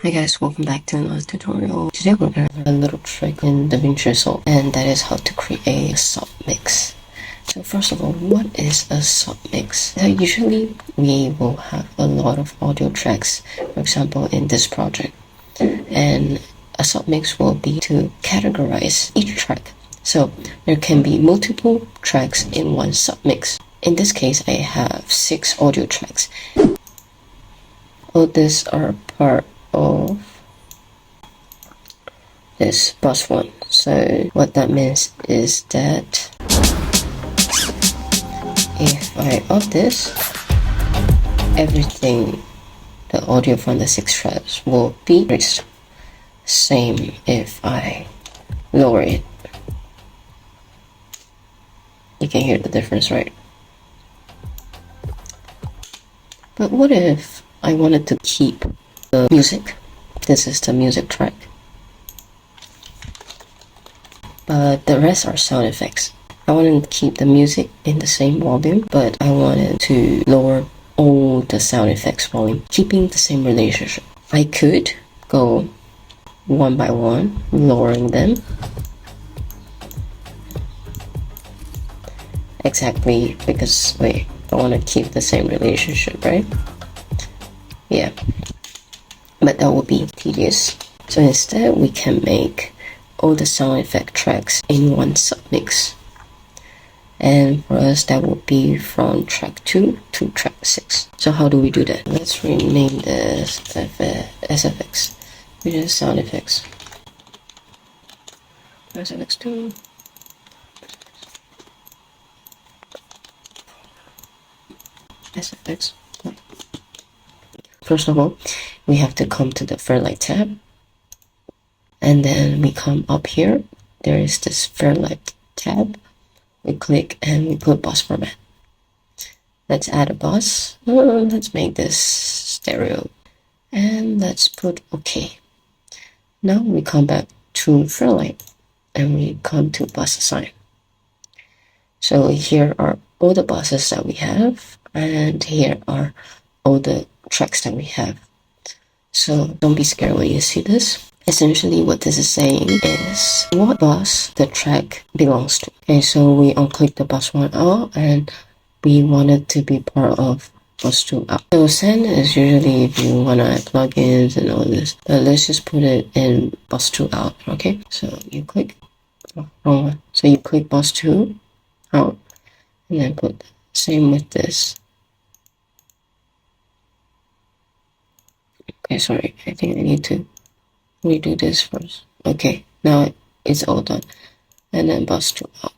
Hi guys, welcome back to another tutorial. Today we're going to learn a little trick in DaVinci Resolve, and that is how to create a submix. So first of all, what is a submix? Usually we will have a lot of audio tracks, for example in this project, and a submix will be to categorize each track. So there can be multiple tracks in one submix. In this case, I have 6 audio tracks. All these are part of this bus 1. So what that means is that if I up this, everything, the audio from the 6 tracks will be raised. Same if I lower it. You can hear the difference, right? But what if I wanted to keep the music? This is the music track, but the rest are sound effects. I wanted to keep the music in the same volume, but I wanted to lower all the sound effects volume, keeping the same relationship. I could go one by one, lowering them. Exactly, because wait, I want to keep the same relationship, right? Yeah, but that would be tedious. So instead, we can make all the sound effect tracks in one submix. And for us, that would be from track 2 to track 6. So how do we do that? Let's rename this SFX. We just sound effects. SFX2. SFX. First of all, we have to come to the Fairlight tab, and then we come up here. There is this Fairlight tab. We click and we put bus format. Let's add a bus. Let's make this stereo, and let's put OK. Now we come back to Fairlight and we come to bus assign. So here are all the buses that we have, and here are all the tracks that we have. So don't be scared when you see this. Essentially what this is saying is what bus the track belongs to. Okay, so we unclick the bus 1 out and we want it to be part of bus 2 out. So send is usually if you want to add plugins and all this, but let's just put it in bus 2 out. Okay, so you click wrong one. So you click bus 2 out and then put same with this. Okay, sorry, I think I need to redo this first. Okay, now it's all done. And then bus 2 out.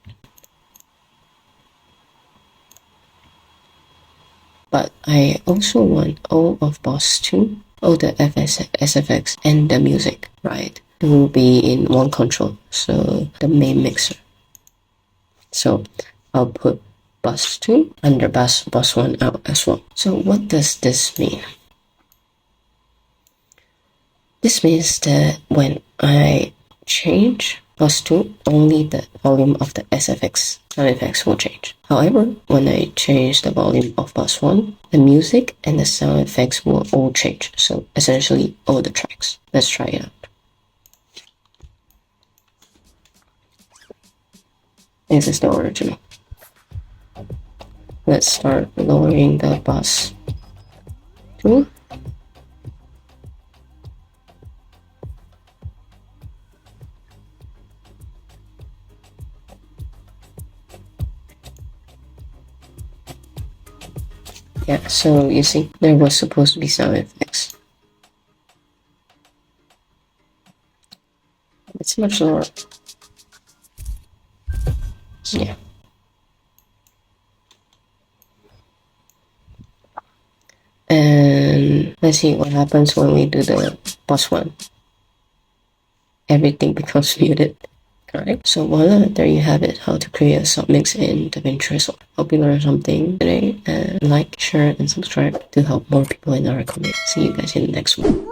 But I also want all of bus 2, all the SFX and the music, right, to be in one control. So the main mixer. So I'll put bus 2 under bus 1 out as well. So what does this mean? This means that when I change bus 2, only the volume of the SFX sound effects will change. However, when I change the volume of bus 1, the music and the sound effects will all change. So essentially all the tracks. Let's try it out. This is the original. Let's start lowering the bus 2. Yeah, so you see, there was supposed to be sound effects. It's much lower. Yeah. And let's see what happens when we do the bus 1. Everything becomes muted. Alright, so voila, there you have it, how to create a submix in DaVinci Resolve. Hope you learned something today, and like, share, and subscribe to help more people in our community. See you guys in the next one.